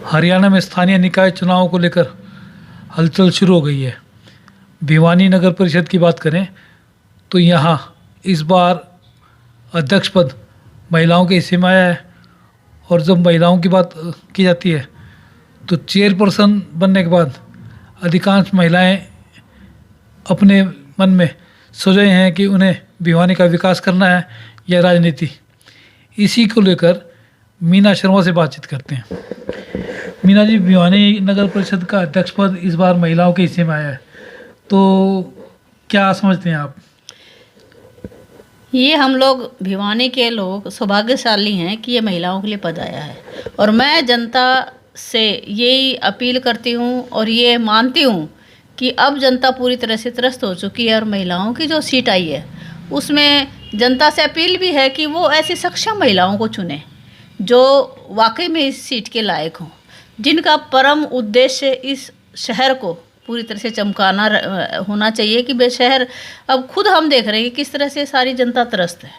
हरियाणा में स्थानीय निकाय चुनावों को लेकर हलचल शुरू हो गई है। भिवानी नगर परिषद की बात करें तो यहाँ इस बार अध्यक्ष पद महिलाओं के हिस्से में आया है। और जब महिलाओं की बात की जाती है तो चेयरपर्सन बनने के बाद अधिकांश महिलाएं अपने मन में सोचे हैं कि उन्हें भिवानी का विकास करना है या राजनीति। इसी को लेकर मीना शर्मा से बातचीत करते हैं। मीना जी, भिवानी नगर परिषद का अध्यक्ष पद इस बार महिलाओं के हिस्से में आया है, तो क्या समझते हैं आप? ये हम लोग भिवानी के लोग सौभाग्यशाली हैं कि ये महिलाओं के लिए पद आया है। और मैं जनता से यही अपील करती हूँ और ये मानती हूँ कि अब जनता पूरी तरह से त्रस्त हो चुकी है और महिलाओं की जो सीट आई है उसमें जनता से अपील भी है कि वो ऐसी सक्षम महिलाओं को चुने जो वाकई में इस सीट के लायक हों, जिनका परम उद्देश्य इस शहर को पूरी तरह से चमकाना होना चाहिए कि वे शहर अब खुद हम देख रहे हैं कि किस तरह से सारी जनता त्रस्त है।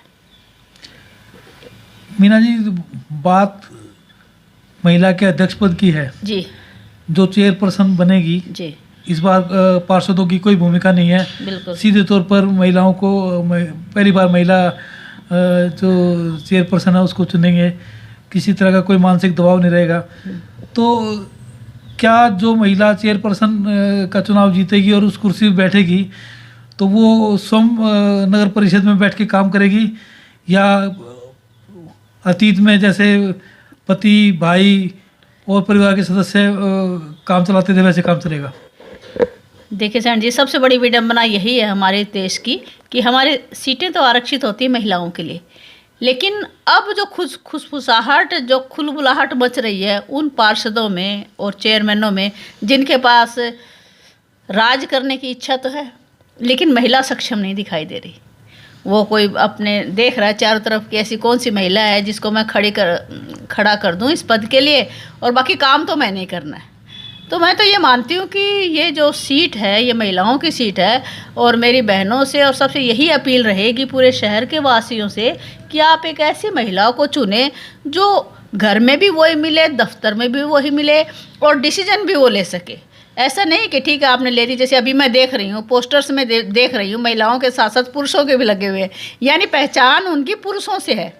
मीना जी, बात महिला के अध्यक्ष पद की है जी। जो चेयरपर्सन बनेगी जी। इस बार पार्षदों की कोई भूमिका नहीं है। बिल्कुल सीधे तौर पर महिलाओं को पहली बार महिला जो चेयरपर्सन है उसको चुनेंगे, किसी तरह का कोई मानसिक दबाव नहीं रहेगा। तो क्या जो महिला चेयरपर्सन का चुनाव जीतेगी और उस कुर्सी पर बैठेगी तो वो स्वयं नगर परिषद में बैठ के काम करेगी या अतीत में जैसे पति, भाई और परिवार के सदस्य काम चलाते थे वैसे काम चलेगा? देखिए सैन जी, सबसे बड़ी विडंबना यही है हमारे देश की कि हमारे सीटें तो आरक्षित होती है महिलाओं के लिए, लेकिन अब जो खुशफुसाहट जो खुलबुलाहट मच रही है उन पार्षदों में और चेयरमैनों में जिनके पास राज करने की इच्छा तो है लेकिन महिला सक्षम नहीं दिखाई दे रही। वो कोई अपने देख रहा है चारों तरफ की ऐसी कौन सी महिला है जिसको मैं खड़ा कर दूं इस पद के लिए और बाकी काम तो मैंने ही करना है। तो मैं तो ये मानती हूँ कि ये जो सीट है ये महिलाओं की सीट है और मेरी बहनों से और सबसे यही अपील रहेगी पूरे शहर के वासियों से कि आप एक ऐसी महिला को चुने जो घर में भी वही मिले, दफ्तर में भी वही मिले और डिसीजन भी वो ले सके। ऐसा नहीं कि ठीक है आपने ले दी, जैसे अभी मैं देख रही हूँ पोस्टर्स में देख रही हूँ महिलाओं के साथ साथ पुरुषों के भी लगे हुए हैं, यानी पहचान उनकी पुरुषों से है।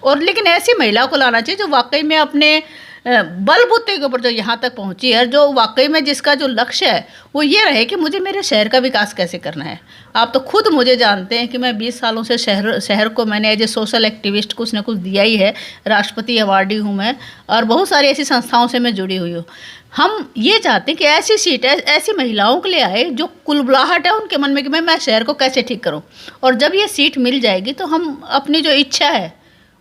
और लेकिन ऐसी महिला को लाना चाहिए जो वाकई में अपने बलबूते के ऊपर जो यहाँ तक पहुँची है, जो वाकई में जिसका जो लक्ष्य है वो ये रहे कि मुझे मेरे शहर का विकास कैसे करना है। आप तो खुद मुझे जानते हैं कि मैं 20 सालों से शहर को मैंने एज ए सोशल एक्टिविस्ट कुछ न कुछ दिया ही है। राष्ट्रपति अवार्डी हूँ मैं और बहुत सारी ऐसी संस्थाओं से मैं जुड़ी हुई हूँ। हम ये चाहते हैं कि ऐसी सीट है ऐसी महिलाओं के लिए आए जो कुलबुलाहट है उनके मन में कि मैं शहर को कैसे ठीक करूँ, और जब ये सीट मिल जाएगी तो हम अपनी जो इच्छा है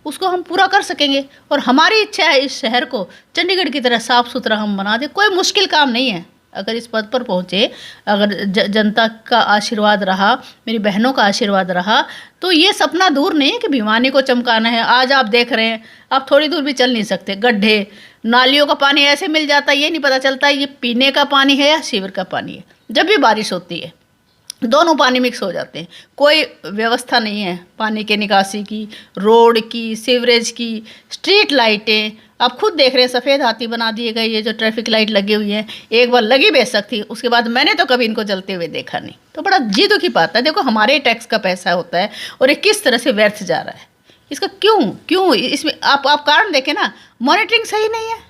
उसको हम पूरा कर सकेंगे। और हमारी इच्छा है इस शहर को चंडीगढ़ की तरह साफ़ सुथरा हम बना दें। कोई मुश्किल काम नहीं है अगर इस पद पर पहुँचे, अगर जनता का आशीर्वाद रहा, मेरी बहनों का आशीर्वाद रहा तो ये सपना दूर नहीं है कि भिवानी को चमकाना है। आज आप देख रहे हैं आप थोड़ी दूर भी चल नहीं सकते, गड्ढे नालियों का पानी ऐसे मिल जाता है ये नहीं पता चलता ये पीने का पानी है या सीवर का पानी है। जब भी बारिश होती है दोनों पानी मिक्स हो जाते हैं, कोई व्यवस्था नहीं है पानी के निकासी की, रोड की, सीवरेज की, स्ट्रीट लाइटें आप खुद देख रहे हैं सफ़ेद हाथी बना दिए गए। ये जो ट्रैफिक लाइट लगी हुई है एक बार लगी बेशक थी, उसके बाद मैंने तो कभी इनको जलते हुए देखा नहीं। तो बड़ा जी दुखी बात है। देखो हमारे टैक्स का पैसा होता है और ये किस तरह से व्यर्थ जा रहा है, इसका क्यों इसमें आप कारण देखें ना, मॉनिटरिंग सही नहीं है।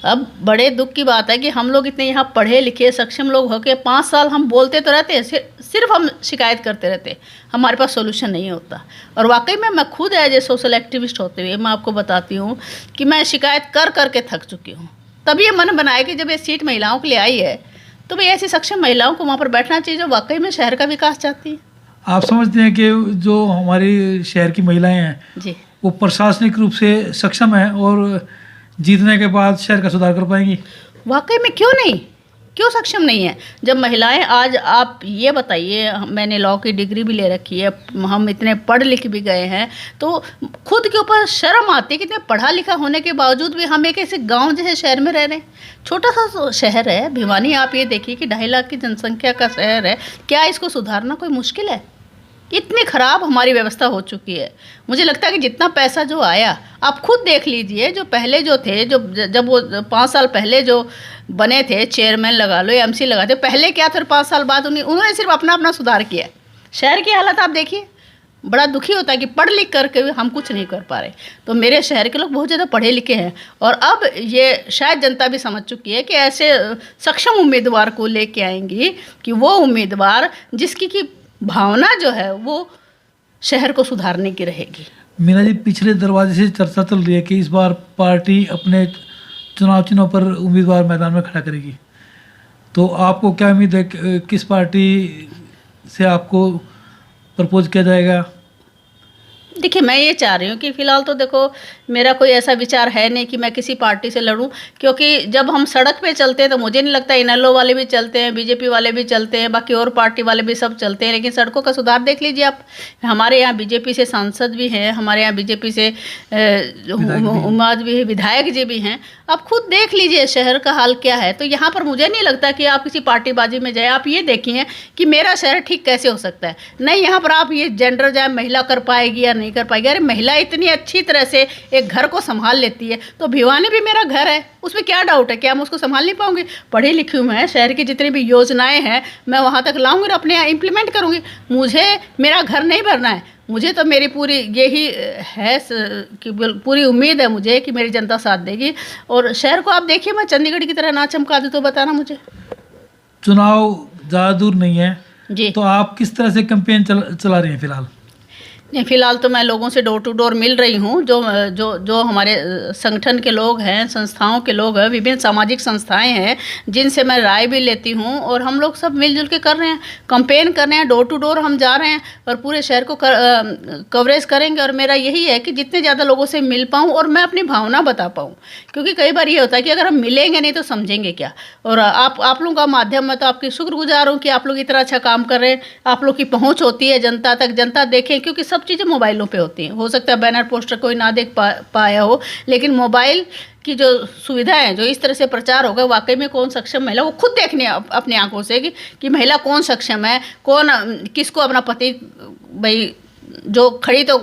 अब बड़े दुख की बात है कि हम लोग इतने यहाँ पढ़े लिखे सक्षम लोग होके 5 साल हम बोलते तो रहते हैं, सिर्फ हम शिकायत करते रहते हैं, हमारे पास सोल्यूशन नहीं होता। और वाकई में मैं खुद एज ए सोशल एक्टिविस्ट होते हुए मैं आपको बताती हूँ कि मैं शिकायत कर के थक चुकी हूँ। तभी ये मन बनाया कि जब ये सीट महिलाओं के लिए आई है तो भाई ऐसी सक्षम महिलाओं को वहाँ पर बैठना चाहिए जो वाकई में शहर का विकास चाहती है। आप समझते हैं कि जो हमारी शहर की महिलाएं हैं जी वो प्रशासनिक रूप से सक्षम है और जीतने के बाद शहर का सुधार कर पाएंगी? वाकई में क्यों सक्षम नहीं है? जब महिलाएं आज आप ये बताइए, मैंने लॉ की डिग्री भी ले रखी है, हम इतने पढ़ लिख भी गए हैं तो खुद के ऊपर शर्म आती है कि इतने पढ़ा लिखा होने के बावजूद भी हम एक ऐसे गांव जैसे शहर में रह रहे हैं। छोटा सा शहर है भिवानी, आप ये देखिए कि 2.5 लाख की जनसंख्या का शहर है। क्या इसको सुधारना कोई मुश्किल है? इतनी ख़राब हमारी व्यवस्था हो चुकी है। मुझे लगता है कि जितना पैसा जो आया आप खुद देख लीजिए, जो पहले जो थे, जो जब वो 5 साल पहले जो बने थे, चेयरमैन लगा लो, एमसी लगा थे, पहले क्या था, 5 साल बाद उन्होंने सिर्फ अपना सुधार किया। शहर की हालत आप देखिए, बड़ा दुखी होता है कि पढ़ लिख करके भी हम कुछ नहीं कर पा रहे। तो मेरे शहर के लोग बहुत ज़्यादा पढ़े लिखे हैं, और अब ये शायद जनता भी समझ चुकी है कि ऐसे सक्षम उम्मीदवार को लेके आएंगी कि वो उम्मीदवार जिसकी की भावना जो है वो शहर को सुधारने की रहेगी। मीना जी, पिछले दरवाजे से चर्चा चल रही है कि इस बार पार्टी अपने चुनाव चिन्हों पर उम्मीदवार मैदान में खड़ा करेगी, तो आपको क्या उम्मीद है किस पार्टी से आपको प्रपोज किया जाएगा? देखिए, मैं ये चाह रही हूँ कि फ़िलहाल तो देखो, मेरा कोई ऐसा विचार है नहीं कि मैं किसी पार्टी से लड़ूं, क्योंकि जब हम सड़क पे चलते हैं तो मुझे नहीं लगता इनेलो वाले भी चलते हैं, बीजेपी वाले भी चलते हैं, बाकी और पार्टी वाले भी सब चलते हैं, लेकिन सड़कों का सुधार देख लीजिए आप। हमारे यहाँ बीजेपी से सांसद भी हैं, हमारे यहाँ बीजेपी से उम्मीदवार भी है, विधायक जी भी हैं। आप खुद देख लीजिए शहर का हाल क्या है। तो यहाँ पर मुझे नहीं लगता कि आप किसी पार्टीबाजी में जाए। आप ये देखिए कि मेरा शहर ठीक कैसे हो सकता है। नहीं, यहाँ पर आप ये जेंडर जाए, महिला कर पाएगी या नहीं कर पाएगी। अरे महिला इतनी अच्छी तरह से एक घर को संभाल लेती है, तो भिवानी भी मेरा घर है, उसमें क्या डाउट है? क्या मैं उसको संभाल नहीं पाऊंगी? पढ़ी लिखी हूँ मैं, शहर की जितनी भी योजनाएं हैं मैं वहाँ तक लाऊंगी और अपने यहाँ इम्प्लीमेंट करूँगी। मुझे मेरा घर नहीं भरना है, मुझे तो मेरी पूरी यही है कि पूरी उम्मीद है मुझे कि मेरी जनता साथ देगी। और शहर को आप देखिए, मैं चंडीगढ़ की तरह ना चमका दूँ तो बताना मुझे। चुनाव ज़्यादा दूर नहीं है जी, तो आप किस तरह से कैंपेन चला रही हैं फिलहाल? नहीं, फ़िलहाल तो मैं लोगों से डोर टू डोर मिल रही हूँ। जो हमारे संगठन के लोग हैं, संस्थाओं के लोग हैं, विभिन्न सामाजिक संस्थाएं हैं, जिनसे मैं राय भी लेती हूँ, और हम लोग सब मिलजुल के कर रहे हैं, कैंपेन कर रहे हैं, डोर टू डोर हम जा रहे हैं और पूरे शहर को कवरेज करेंगे। और मेरा यही है कि जितने ज़्यादा लोगों से मिल पाऊँ और मैं अपनी भावना बता पाऊँ, क्योंकि कई बार ये होता है कि अगर हम मिलेंगे नहीं तो समझेंगे क्या। और आप लोगों का माध्यम, मैं तो आपकी शुक्रगुजार हूँ कि आप लोग इतना अच्छा काम कर रहे हैं। आप लोग की पहुँच होती है जनता तक, जनता देखें, क्योंकि सब चीज़ें मोबाइलों पे होती हैं। हो सकता है बैनर पोस्टर कोई ना देख पाया हो, लेकिन मोबाइल की जो सुविधा है, जो इस तरह से प्रचार होगा, वाकई में कौन सक्षम महिला, वो खुद देखने अपनी आंखों से कि महिला कौन सक्षम है, कौन किसको अपना पति, भाई जो खड़ी तो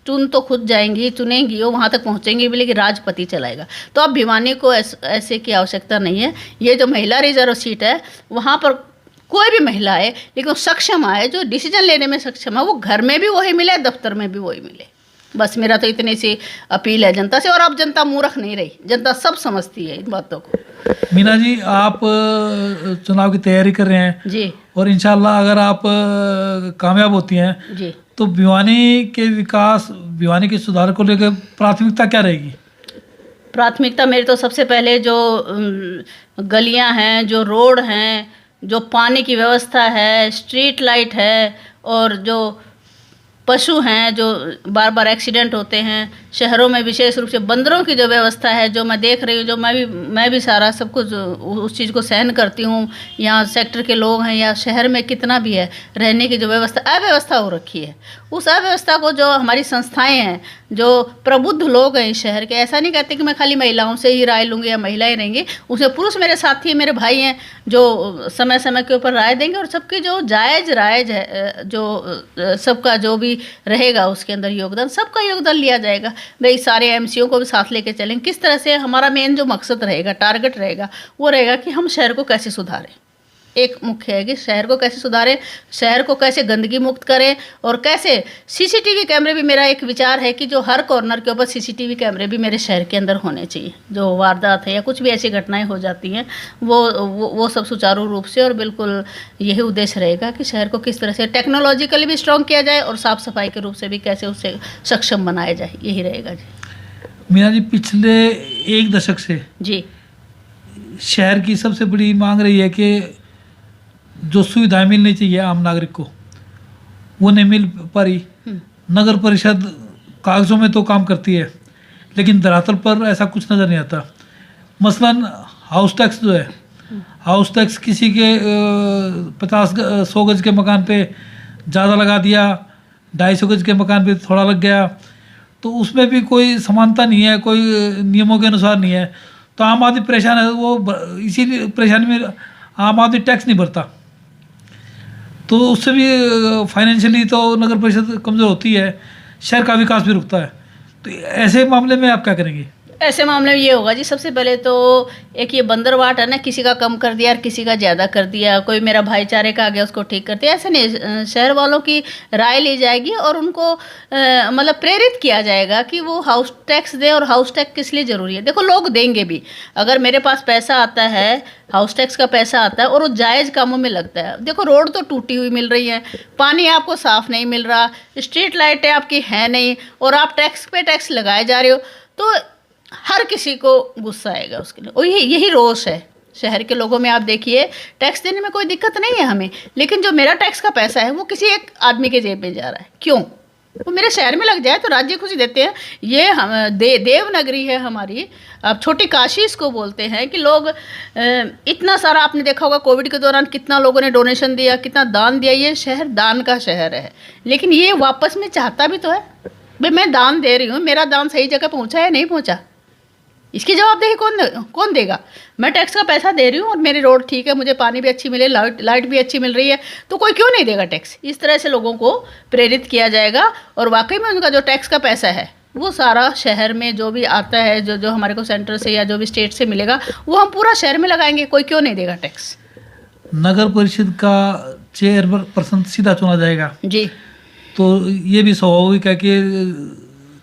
चुन तो खुद जाएंगी, चुनेंगी, वो वहाँ तक पहुँचेंगी भी, लेकिन राजपति चलाएगा। तो अब भिवानी को ऐसे की आवश्यकता नहीं है। ये जो महिला रिजर्व सीट है, वहाँ पर कोई भी महिला है लेकिन सक्षम आए, जो डिसीजन लेने में सक्षम है, वो घर में भी वही मिले, दफ्तर में भी वही मिले। बस मेरा तो इतनी सी अपील है जनता से। और अब जनता मूर्ख नहीं रही, जनता सब समझती है इन बातों को। मीना जी, आप चुनाव की तैयारी कर रहे हैं जी, और इंशाल्लाह अगर आप कामयाब होती हैं जी, तो भिवानी के विकास, भिवानी के सुधार को लेकर प्राथमिकता क्या रहेगी? प्राथमिकता मेरी तो सबसे पहले जो गलियां हैं, जो रोड हैं, जो पानी की व्यवस्था है, स्ट्रीट लाइट है, और जो पशु हैं जो बार बार एक्सीडेंट होते हैं, शहरों में विशेष रूप से बंदरों की जो व्यवस्था है, जो मैं देख रही हूँ, जो मैं भी सारा सब कुछ उस चीज़ को सहन करती हूँ। यहाँ सेक्टर के लोग हैं या शहर में कितना भी है, रहने की जो व्यवस्था, अव्यवस्था हो रखी है, उस अव्यवस्था को जो हमारी संस्थाएं हैं, जो प्रबुद्ध लोग हैं इस शहर के, ऐसा नहीं कहते कि मैं खाली महिलाओं से ही राय लूँगी या महिलाएं रहेंगी, उसमें पुरुष मेरे साथी, मेरे भाई हैं, जो समय समय के ऊपर राय देंगे, और सबकी जो जायज़ राय है, जो सबका जो भी रहेगा उसके अंदर योगदान, सबका योगदान लिया जाएगा। भाई सारे एमसीओ को भी साथ लेके चलेंगे। किस तरह से हमारा मेन जो मकसद रहेगा, टारगेट रहेगा, वो रहेगा कि हम शहर को कैसे सुधारें। एक मुख्य है कि शहर को कैसे सुधारें, शहर को कैसे गंदगी मुक्त करें, और कैसे सीसीटीवी कैमरे भी, मेरा एक विचार है कि जो हर कॉर्नर के ऊपर सीसीटीवी कैमरे भी मेरे शहर के अंदर होने चाहिए। जो वारदात है या कुछ भी ऐसी घटनाएं हो जाती हैं, वो सब सुचारू रूप से, और बिल्कुल यही उद्देश्य रहेगा कि शहर को किस तरह से टेक्नोलॉजिकली भी स्ट्रॉन्ग किया जाए और साफ़ सफाई के रूप से भी कैसे उससे सक्षम बनाया जाए, यही रहेगा जी। मीना जी, पिछले एक दशक से जी, शहर की सबसे बड़ी मांग रही है कि जो सुविधाएं मिलनी चाहिए आम नागरिक को, वो नहीं मिल पा रही। नगर परिषद कागज़ों में तो काम करती है, लेकिन धरातल पर ऐसा कुछ नज़र नहीं आता। मसलन हाउस टैक्स जो है, हाउस टैक्स किसी के 50-100 गज के मकान पे ज़्यादा लगा दिया, 250 गज के मकान पे थोड़ा लग गया, तो उसमें भी कोई समानता नहीं है, कोई नियमों के अनुसार नहीं है। तो आम आदमी परेशान है, वो इसी परेशानी में आम आदमी टैक्स नहीं भरता, तो उससे भी फाइनेंशियली तो नगर परिषद कमज़ोर होती है, शहर का विकास भी रुकता है। तो ऐसे मामले में आप क्या करेंगे? ऐसे मामले में ये होगा जी, सबसे पहले तो एक ये बंदरवाट है ना, किसी का कम कर दिया और किसी का ज़्यादा कर दिया, कोई मेरा भाईचारे का आ गया उसको ठीक कर दिया, ऐसे नहीं। शहर वालों की राय ली जाएगी और उनको मतलब प्रेरित किया जाएगा कि वो हाउस टैक्स दें। और हाउस टैक्स किस लिए ज़रूरी है? देखो, लोग देंगे भी। अगर मेरे पास पैसा आता है, हाउस टैक्स का पैसा आता है और वो जायज़ कामों में लगता है। देखो, रोड तो टूटी हुई मिल रही है, पानी आपको साफ़ नहीं मिल रहा, स्ट्रीट लाइटें आपकी हैं नहीं, और आप टैक्स पे टैक्स लगाए जा रहे हो, तो हर किसी को गुस्सा आएगा उसके लिए। और यही रोष है शहर के लोगों में। आप देखिए, टैक्स देने में कोई दिक्कत नहीं है हमें, लेकिन जो मेरा टैक्स का पैसा है वो किसी एक आदमी के जेब में जा रहा है। क्यों? वो मेरे शहर में लग जाए तो राज्य खुशी देते हैं। ये हम देवनगरी है हमारी, अब छोटी काशी इसको बोलते हैं, कि लोग इतना सारा, आपने देखा होगा कोविड के दौरान कितना लोगों ने डोनेशन दिया, कितना दान दिया। ये शहर दान का शहर है, लेकिन ये वापस में चाहता भी तो है। भाई, मैं दान दे रही हूँ, मेरा दान सही जगह पहुँचा है नहीं पहुँचा, इसकी जवाबदेही कौन देगा? मैं टैक्स का पैसा दे रही हूँ और मेरी रोड ठीक है, मुझे पानी भी अच्छी मिले, लाइट भी अच्छी मिल रही है, तो कोई क्यों नहीं देगा टैक्स? इस तरह से लोगों को प्रेरित किया जाएगा और वाकई में उनका जो टैक्स का पैसा है वो सारा शहर में जो भी आता है, जो हमारे को सेंटर से या जो भी स्टेट से मिलेगा, वो हम पूरा शहर में लगाएंगे। कोई क्यों नहीं देगा टैक्स? नगर परिषद का चेयरपर्सन सीधा चुना जाएगा जी, तो ये भी स्वाभाविक है कि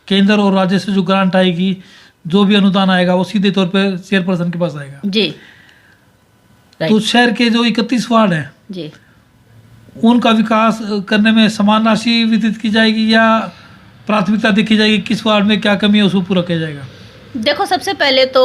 केंद्र और राज्य से जो ग्रांट आएगी, जो भी अनुदान आएगा, वो सीधे तौर पर चेयरपर्सन के पास आएगा जी। तो शहर के जो 31 वार्ड हैं जी, उनका विकास करने में समान राशि वितरित की जाएगी या प्राथमिकता देखी जाएगी, किस वार्ड में क्या कमी है उसको पूरा किया जाएगा? देखो, सबसे पहले तो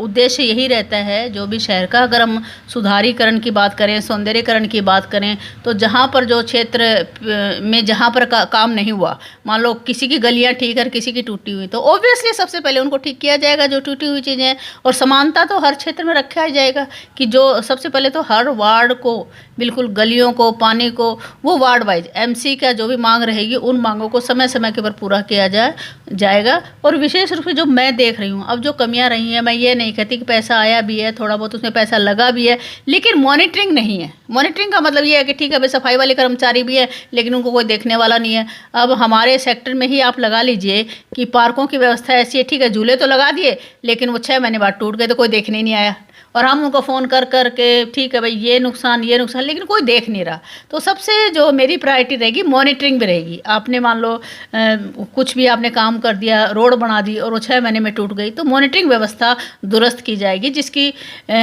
उद्देश्य यही रहता है जो भी शहर का, अगर हम सुधारीकरण की बात करें, सौंदर्यीकरण की बात करें, तो जहाँ पर जो क्षेत्र में जहाँ पर काम नहीं हुआ, मान लो किसी की गलियाँ ठीक है, किसी की टूटी हुई, तो ऑब्वियसली सबसे पहले उनको ठीक किया जाएगा जो टूटी हुई चीज़ें हैं। और समानता तो हर क्षेत्र में रखा जाएगा कि जो सबसे पहले तो हर वार्ड को बिल्कुल गलियों को, पानी को, वो वार्ड वाइज एमसी का जो भी मांग रहेगी उन मांगों को समय समय के ऊपर पूरा किया जाएगा। और विशेष रूप से जो मैं देख रही हूँ, अब जो कमियां रही हैं, मैं ये नहीं कहती कि पैसा आया भी है, थोड़ा बहुत उसमें पैसा लगा भी है, लेकिन मॉनिटरिंग नहीं है। मॉनिटरिंग का मतलब ये है कि ठीक है भाई, सफाई वाले कर्मचारी भी है, लेकिन उनको कोई देखने वाला नहीं है। अब हमारे सेक्टर में ही आप लगा लीजिए कि पार्कों की व्यवस्था ऐसी है, ठीक है, झूले तो लगा दिए, लेकिन वो 6 महीने बाद टूट गए तो कोई देखने ही नहीं आया। और हम उनको फ़ोन कर के ठीक है भाई, ये नुकसान, लेकिन कोई देख नहीं रहा। तो सबसे जो मेरी प्रायोरिटी रहेगी, मॉनिटरिंग भी रहेगी। आपने मान लो कुछ भी आपने काम कर दिया, रोड बना दी और वो 6 महीने में टूट गई, तो मॉनिटरिंग व्यवस्था दुरुस्त की जाएगी, जिसकी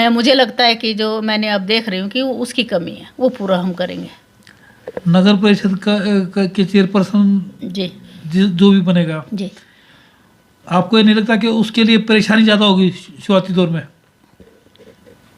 मुझे लगता है कि जो मैंने अब देख रही हूँ कि उसकी कमी है, वो पूरा हम करेंगे। नगर परिषद के चेयरपर्सन जी जो भी बनेगा जी, आपको ये नहीं लगता कि उसके लिए परेशानी ज़्यादा होगी शुरुआती दौर में?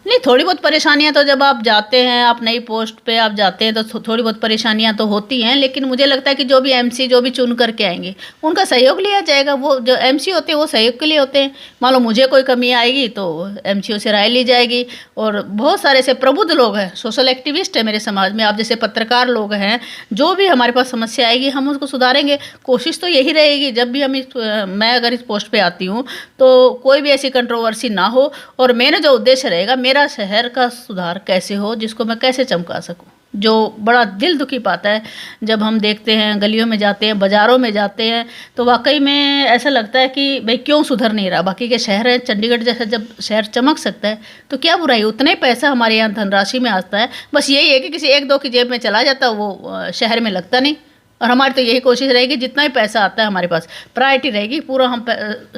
नहीं, थोड़ी बहुत परेशानियां तो जब आप जाते हैं, आप नई पोस्ट पे आप जाते हैं, तो थोड़ी बहुत परेशानियां तो होती हैं, लेकिन मुझे लगता है कि जो भी एमसी जो भी चुन करके आएंगे उनका सहयोग लिया जाएगा। वो जो एमसी होते हैं वो सहयोग के लिए होते हैं। मान लो मुझे कोई कमी आएगी तो एमसीओ से राय ली जाएगी। और बहुत सारे ऐसे प्रबुद्ध लोग हैं, सोशल एक्टिविस्ट है मेरे समाज में, आप जैसे पत्रकार लोग हैं, जो भी हमारे पास समस्या आएगी हम उसको सुधारेंगे। कोशिश तो यही रहेगी, जब भी मैं अगर इस पोस्ट पर आती हूँ तो कोई भी ऐसी कंट्रोवर्सी ना हो, और मेरा जो उद्देश्य रहेगा, मेरा शहर का सुधार कैसे हो, जिसको मैं कैसे चमका सकूं। जो बड़ा दिल दुखी पाता है जब हम देखते हैं, गलियों में जाते हैं, बाज़ारों में जाते हैं, तो वाकई में ऐसा लगता है कि भाई क्यों सुधर नहीं रहा। बाकी के शहर हैं, चंडीगढ़ जैसा जब शहर चमक सकता है तो क्या बुराई, उतना ही पैसा हमारे यहाँ धनराशि में आता है। बस यही है कि किसी 1-2 की जेब में चला जाता है, वो शहर में लगता नहीं। और हमारी तो यही कोशिश रहेगी, जितना ही पैसा आता है हमारे पास, प्रायोरिटी रहेगी पूरा हम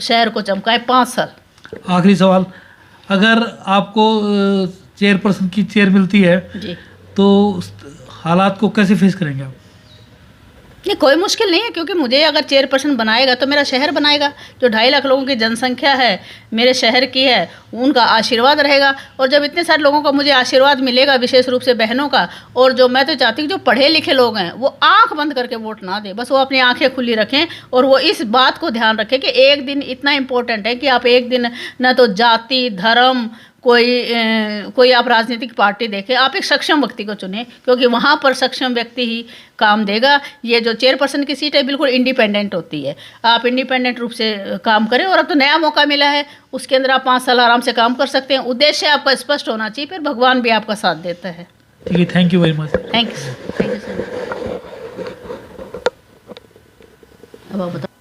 शहर को चमकाएं 5 साल। आखिरी सवाल, अगर आपको चेयरपर्सन की चेयर मिलती है जी, तो हालात को कैसे फेस करेंगे आप? नहीं, कोई मुश्किल नहीं है, क्योंकि मुझे अगर चेयरपर्सन बनाएगा तो मेरा शहर बनाएगा। जो 2.5 लाख लोगों की जनसंख्या है मेरे शहर की है, उनका आशीर्वाद रहेगा। और जब इतने सारे लोगों का मुझे आशीर्वाद मिलेगा, विशेष रूप से बहनों का, और जो मैं तो चाहती हूँ जो पढ़े लिखे लोग हैं वो आंख बंद करके वोट ना दें, बस वो अपनी आंखें खुली रखें। और वो इस बात को ध्यान रखें कि एक दिन इतना इम्पोर्टेंट है कि आप एक दिन न तो जाति, धर्म, कोई आप राजनीतिक पार्टी देखें, आप एक सक्षम व्यक्ति को चुनें, क्योंकि वहाँ पर सक्षम व्यक्ति ही काम देगा। ये जो चेयरपर्सन की सीट है बिल्कुल इंडिपेंडेंट होती है, आप इंडिपेंडेंट रूप से काम करें। और अब तो नया मौका मिला है, उसके अंदर आप 5 साल आराम से काम कर सकते हैं। उद्देश्य आपका स्पष्ट होना चाहिए, फिर भगवान भी आपका साथ देता है। ठीक है, thank you very much. Thank you sir. अब आप बताओ।